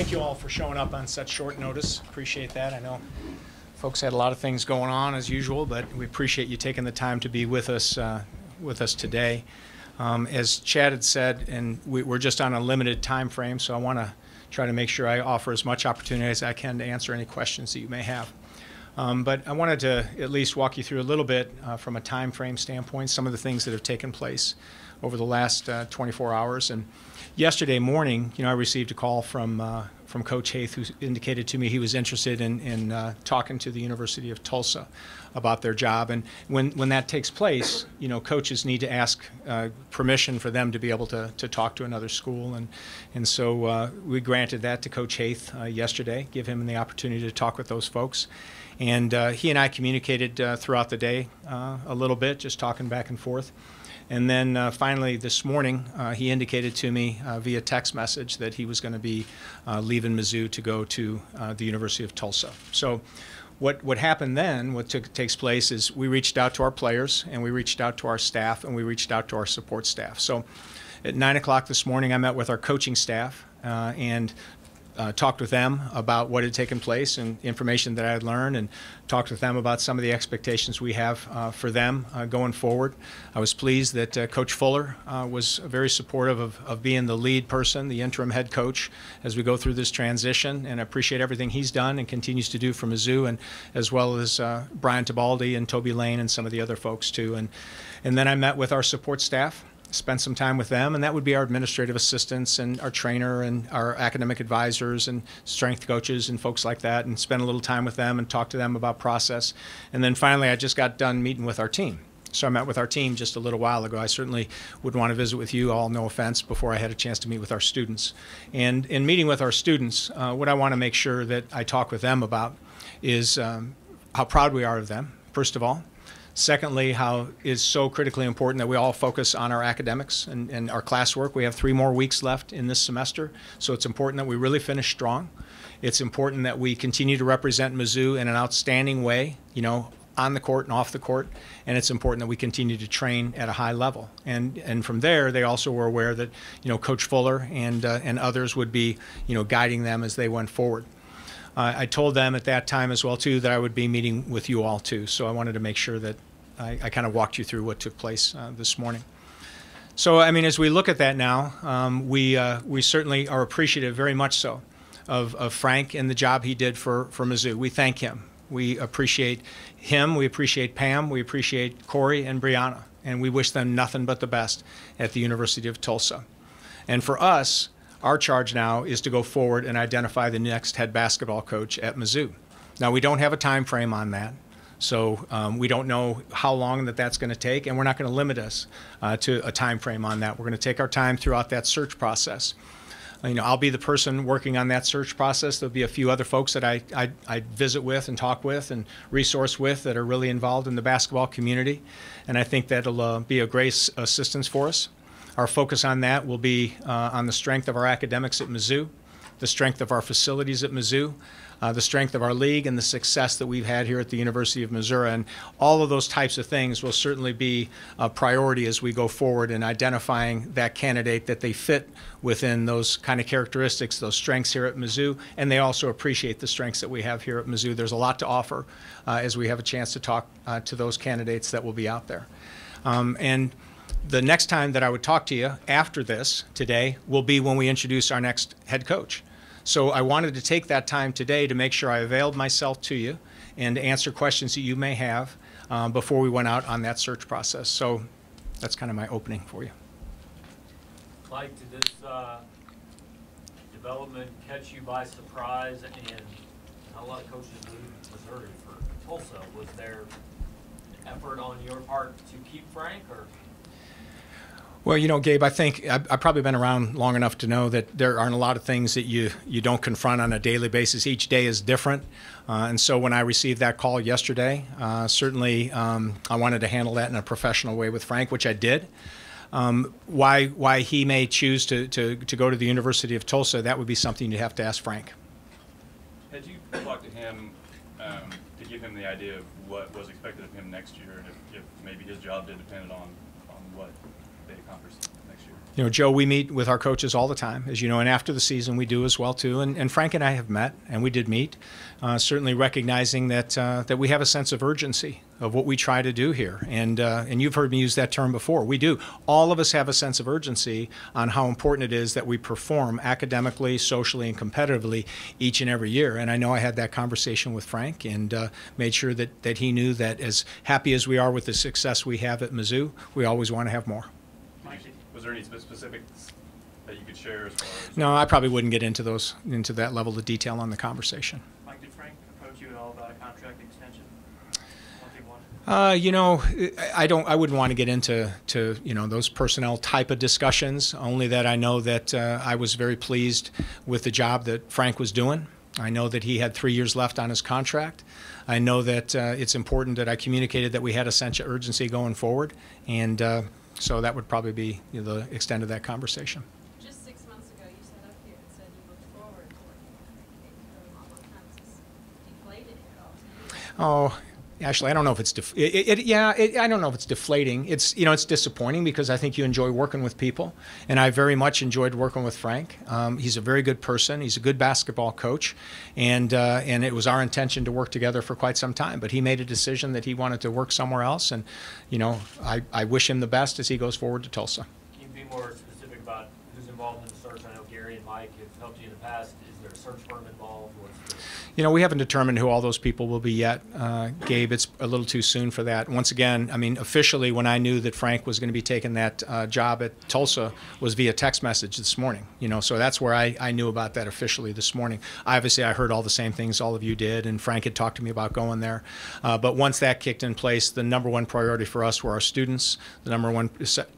thank you all for showing up on such short notice. Appreciate that. I know folks had a lot of things going on as usual, but we appreciate you taking the time to be with us today. As Chad had said, and we're just on a limited time frame, so I want to try to make sure I offer as much opportunity as I can to answer any questions that you may have. But I wanted to at least walk you through a little bit from a time frame standpoint, some of the things that have taken place over the last 24 hours. And yesterday morning, I received a call from Coach Haith, who indicated to me he was interested in talking to the University of Tulsa about their job. And when that takes place, coaches need to ask permission for them to be able to talk to another school. And so we granted that to Coach Haith yesterday, give him the opportunity to talk with those folks. And he and I communicated throughout the day a little bit, just talking back and forth. And then finally this morning, he indicated to me via text message that he was going to be leaving Mizzou to go to the University of Tulsa. So what happened then, what takes place is we reached out to our players, and we reached out to our staff, and we reached out to our support staff. So at 9 o'clock this morning, I met with our coaching staff and talked with them about what had taken place and information that I had learned, and talked with them about some of the expectations we have for them going forward. I was pleased that Coach Fuller was very supportive of being the lead person, the interim head coach, as we go through this transition, and I appreciate everything he's done and continues to do for Mizzou, and as well as Brian Tibaldi and Toby Lane and some of the other folks too. And then I met with our support staff, spent some time with them, and that would be our administrative assistants and our trainer and our academic advisors and strength coaches and folks like that, and spent a little time with them and talked to them about process. And then finally, I just got done meeting with our team. So I met with our team just a little while ago. I certainly would want to visit with you all, no offense, before I had a chance to meet with our students. And in meeting with our students, what I want to make sure that I talk with them about is how proud we are of them, first of all. Secondly, how it's so critically important that we all focus on our academics and our classwork. We have 3 more weeks left in this semester, so it's important that we really finish strong. It's important that we continue to represent Mizzou in an outstanding way, on the court and off the court, and it's important that we continue to train at a high level. And from there, they also were aware that, Coach Fuller and others would be, guiding them as they went forward. I told them at that time as well, too, that I would be meeting with you all, too. So I wanted to make sure that I kind of walked you through what took place this morning. So, as we look at that now, we certainly are appreciative, very much so, of Frank and the job he did for Mizzou. We thank him. We appreciate him. We appreciate Pam. We appreciate Corey and Brianna. And we wish them nothing but the best at the University of Tulsa. And for us, our charge now is to go forward and identify the next head basketball coach at Mizzou. Now, we don't have a time frame on that, so we don't know how long that's going to take, and we're not going to limit us to a time frame on that. We're going to take our time throughout that search process. I'll be the person working on that search process. There'll be a few other folks that I visit with and talk with and resource with that are really involved in the basketball community, and I think that'll be a great assistance for us. Our focus on that will be on the strength of our academics at Mizzou, the strength of our facilities at Mizzou, the strength of our league, and the success that we've had here at the University of Missouri. And all of those types of things will certainly be a priority as we go forward in identifying that candidate, that they fit within those kind of characteristics, those strengths here at Mizzou, and they also appreciate the strengths that we have here at Mizzou. There's a lot to offer as we have a chance to talk to those candidates that will be out there. And the next time that I would talk to you after this today will be when we introduce our next head coach. So I wanted to take that time today to make sure I availed myself to you and answer questions that you may have before we went out on that search process. So that's kind of my opening for you. Mike, did this development catch you by surprise? And a lot of coaches leave Missouri for Tulsa. Was there an effort on your part to keep Frank, or? Well, Gabe, I think I've probably been around long enough to know that there aren't a lot of things that you don't confront on a daily basis. Each day is different. And so when I received that call yesterday, certainly I wanted to handle that in a professional way with Frank, which I did. Why he may choose to go to the University of Tulsa, that would be something you'd have to ask Frank. Had you talked to him to give him the idea of what was expected of him next year, and if maybe his job did depend on what they accomplished next year? You know, Joe, we meet with our coaches all the time, as you know, and after the season we do as well too. And Frank and I have met, and we did meet, certainly recognizing that we have a sense of urgency of what we try to do here. And you've heard me use that term before. We do. All of us have a sense of urgency on how important it is that we perform academically, socially, and competitively each and every year. And I know I had that conversation with Frank and made sure that he knew that as happy as we are with the success we have at Mizzou, we always want to have more. Was there any specifics that you could share as far as? No, I probably wouldn't get into that level of detail on the conversation. Mike, did Frank approach you at all about a contract extension? One. You know, I wouldn't want to get into you know, those personnel type of discussions. Only that I know that I was very pleased with the job that Frank was doing. I know that he had 3 years left on his contract. I know that it's important that I communicated that we had a sense of urgency going forward, and so that would probably be, you know, the extent of that conversation. Just 6 months ago, you sat up here and said you looked forward to working with him on what times it's deflated it all to you. Oh, actually, I don't know if it's I don't know if it's deflating. It's, you know, it's disappointing because I think you enjoy working with people, and I very much enjoyed working with Frank. He's a very good person. He's a good basketball coach, and it was our intention to work together for quite some time. But he made a decision that he wanted to work somewhere else, and you know, I wish him the best as he goes forward to Tulsa. Can you be more specific about who's involved in the search? I know Gary and Mike have helped you in the past. Is there a search firm involved? You know, we haven't determined who all those people will be yet, Gabe. It's a little too soon for that. Once again, I mean, officially, when I knew that Frank was going to be taking that job at Tulsa was via text message this morning. You know, so that's where I knew about that officially this morning. Obviously, I heard all the same things all of you did, and Frank had talked to me about going there. But once that kicked in place, the number one priority for us were our students. The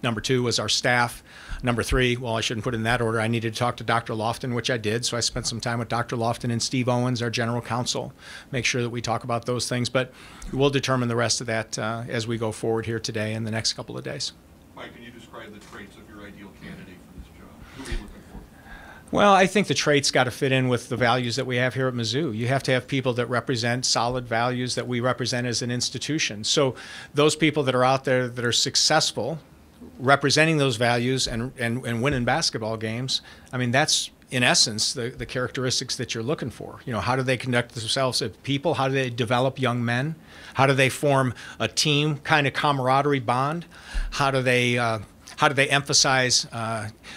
number two was our staff. Number three, well, I shouldn't put it in that order. I needed to talk to Dr. Lofton, which I did. So I spent some time with Dr. Lofton and Steve Owens, our general counsel, make sure that we talk about those things. But we'll determine the rest of that as we go forward here today and the next couple of days. Mike, can you describe the traits of your ideal candidate for this job? Who are you looking for? Well, I think the traits got to fit in with the values that we have here at Mizzou. You have to have people that represent solid values that we represent as an institution. So those people that are out there that are successful representing those values and winning basketball games, I mean, that's in essence the characteristics that you're looking for. You know, how do they conduct themselves as people? How do they develop young men? How do they form a team kind of camaraderie bond? How do they emphasize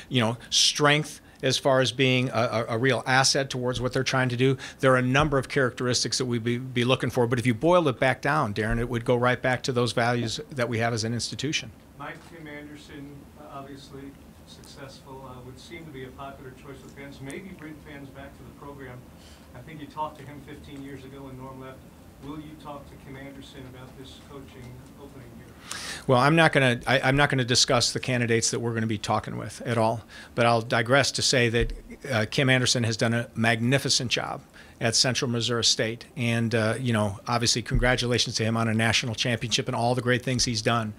you know, strength as far as being a real asset towards what they're trying to do? There are a number of characteristics that we'd be looking for, but if you boil it back down, Darren, it would go right back to those values that we have as an institution. Mike, Tim Anderson, obviously successful, would seem to be a popular choice with fans. Maybe bring fans back to the program. I think you talked to him 15 years ago when Norm left. Will you talk to Kim Anderson about this coaching opening here? Well, I'm not going to discuss the candidates that we're going to be talking with at all. But I'll digress to say that Kim Anderson has done a magnificent job at Central Missouri State, and you know, obviously, congratulations to him on a national championship and all the great things he's done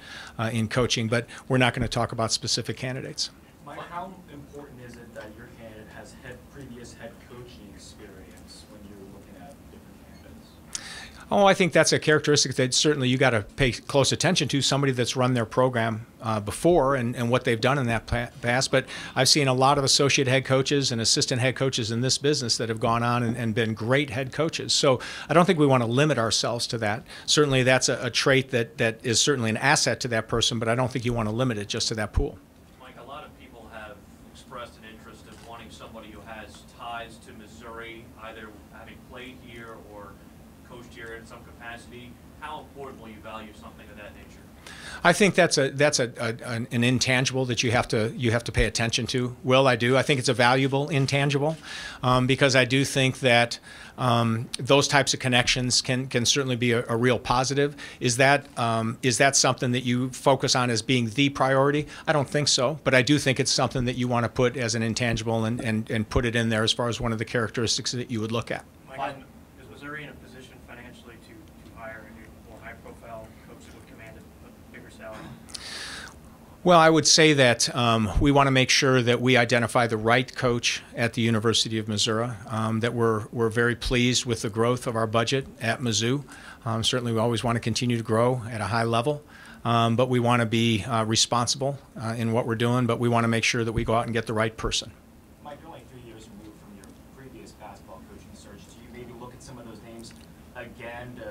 in coaching. But we're not going to talk about specific candidates. Mike, how important is it that your candidate has previous head coaching experience when you're looking at different candidates? Oh, I think that's a characteristic that certainly you got to pay close attention to, somebody that's run their program before and what they've done in that past. But I've seen a lot of associate head coaches and assistant head coaches in this business that have gone on and been great head coaches. So I don't think we want to limit ourselves to that. Certainly that's a trait that is certainly an asset to that person, but I don't think you want to limit it just to that pool. Mike, a lot of people have expressed an interest in wanting somebody who has ties to Missouri, either having played here or coached here in some capacity. How important will you value something of that nature? I think that's an intangible that you have to pay attention to. Will, I do. I think it's a valuable intangible because I do think that those types of connections can certainly be a real positive. Is that something that you focus on as being the priority? I don't think so, but I do think it's something that you want to put as an intangible and put it in there as far as one of the characteristics that you would look at. Mike, is Missouri in a position financially to hire a new, more high-profile coach that would command a bigger salary? Well, I would say that we want to make sure that we identify the right coach at the University of Missouri, that we're very pleased with the growth of our budget at Mizzou. Certainly we always want to continue to grow at a high level. but we want to be responsible in what we're doing, but we want to make sure that we go out and get the right person. Mike, you're only 3 years removed from your previous basketball coaching search. Do you maybe look at some of those names again to,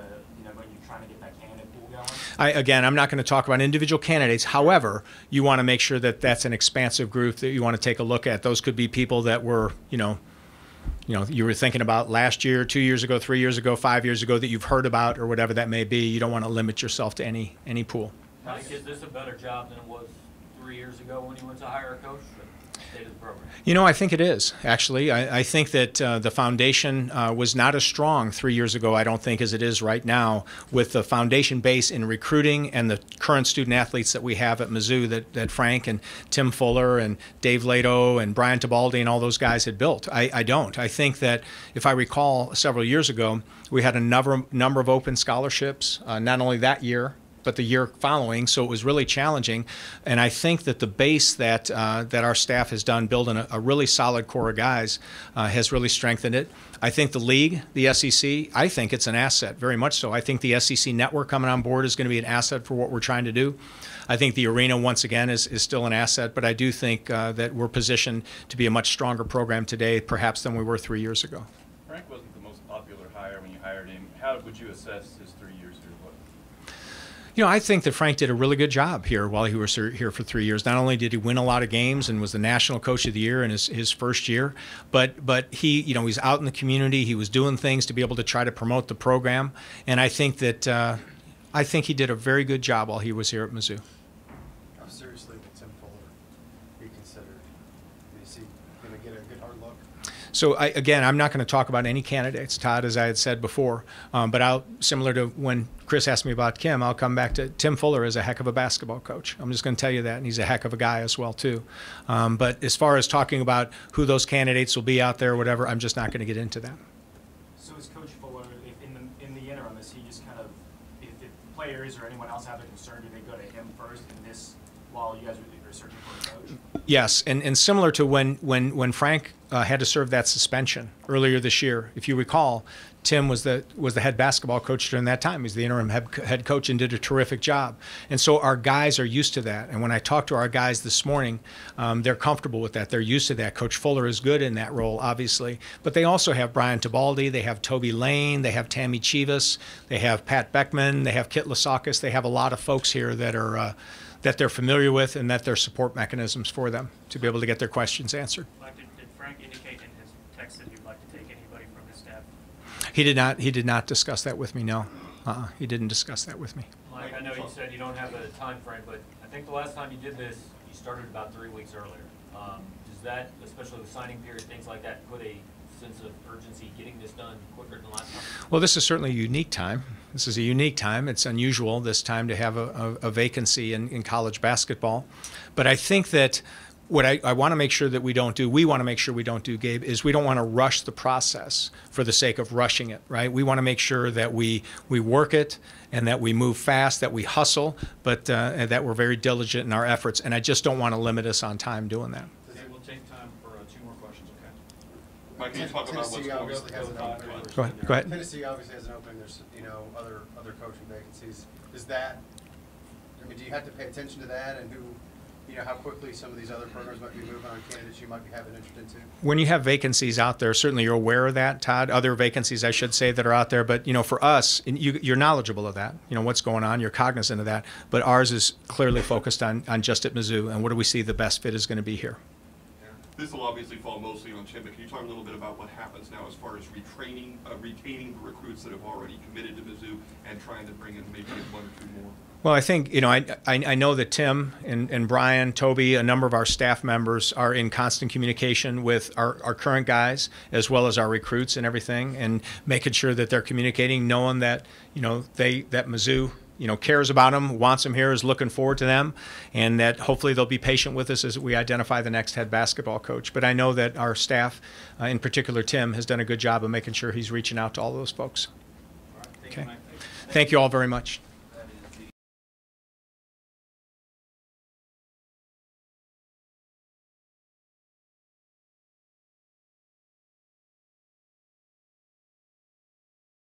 when you're trying to get that candidate pool going? Again, I'm not going to talk about individual candidates. However, you want to make sure that that's an expansive group that you want to take a look at. Those could be people that were, you were thinking about last year, 2 years ago, 3 years ago, 5 years ago that you've heard about or whatever that may be. You don't want to limit yourself to any pool. Mike, is this a better job than it was 3 years ago when you went to hire a coach? State of the program. I think it is, actually. I think that the foundation was not as strong 3 years ago, I don't think, as it is right now, with the foundation base in recruiting and the current student athletes that we have at Mizzou that Frank and Tim Fuller and Dave Lato and Brian Tibaldi and all those guys had built. I don't. I think that, if I recall, several years ago, we had a number of open scholarships, not only that year, but the year following, so it was really challenging. And I think that the base that our staff has done, building a really solid core of guys, has really strengthened it. I think the league, the SEC, I think it's an asset, very much so. I think the SEC network coming on board is going to be an asset for what we're trying to do. I think the arena, once again, is still an asset, but I do think that we're positioned to be a much stronger program today, perhaps, than we were 3 years ago. Frank wasn't the most popular hire when you hired him. How would you assess his 3 years here? I think that Frank did a really good job here while he was here for 3 years. Not only did he win a lot of games and was the National Coach of the Year in his first year, but he, he's out in the community. He was doing things to be able to try to promote the program, and I think that he did a very good job while he was here at Mizzou. How seriously would Tim Fuller be considered? Is he going to get a good hard look? So again, I'm not going to talk about any candidates, Todd, as I had said before, but similar to when Chris asked me about Kim, I'll come back to Tim Fuller is a heck of a basketball coach. I'm just going to tell you that, and he's a heck of a guy as well too. But as far as talking about who those candidates will be out there or whatever, I'm just not going to get into that. So is Coach Fuller, in the interim, is he just kind of, if players or anyone else have a concern, do they go to him first in this, while you guys are searching for a coach? Yes, and similar to when Frank had to serve that suspension earlier this year, if you recall, Tim was the head basketball coach during that time. He's the interim head coach and did a terrific job. And so our guys are used to that. And when I talked to our guys this morning, they're comfortable with that. They're used to that. Coach Fuller is good in that role, obviously. But they also have Brian Tibaldi. They have Toby Lane. They have Tammy Chivas. They have Pat Beckman. They have Kit Lasakis. They have a lot of folks here that are that they're familiar with and that they're support mechanisms for them to be able to get their questions answered. Did Frank indicate in his text that he'd like to take anybody from his staff? He did not. He did not discuss that with me. No, he didn't discuss that with me. Mike, I know you said you don't have a time frame, but I think the last time you did this, you started about 3 weeks earlier. Does that, especially with signing period, things like that, put a sense of urgency getting this done quicker than last time? Well, this is certainly a unique time. This is a unique time. It's unusual this time to have a vacancy in college basketball. But I think that what I want to make sure that we want to make sure we don't do, Gabe, is we don't want to rush the process for the sake of rushing it, right? We want to make sure that we work it and that we move fast, that we hustle, but and that we're very diligent in our efforts. And I just don't want to limit us on time doing that. We'll take time for 2 more questions, okay? Mike, can you talk about what's going on? Go ahead. Tennessee obviously has an opening. There's other coaching vacancies. Is that? I mean, do you have to pay attention to that and who? How quickly some of these other programs might be moving on candidates you might be having interest into? When you have vacancies out there, certainly you're aware of that, Todd. Other vacancies, I should say, that are out there. But, for us, you're knowledgeable of that. What's going on. You're cognizant of that. But ours is clearly focused on just at Mizzou. And what do we see the best fit is going to be here? This will obviously fall mostly on Tim, but can you talk a little bit about what happens now as far as retaining the recruits that have already committed to Mizzou and trying to bring in maybe 1 or 2 more? Well, I think, I know that Tim and Brian, Toby, a number of our staff members are in constant communication with our current guys as well as our recruits and everything, and making sure that they're communicating, knowing that, that Mizzou, cares about them, wants them here, is looking forward to them, and that hopefully they'll be patient with us as we identify the next head basketball coach. But I know that our staff, in particular Tim, has done a good job of making sure he's reaching out to all those folks. All right, okay. Thank you all very much.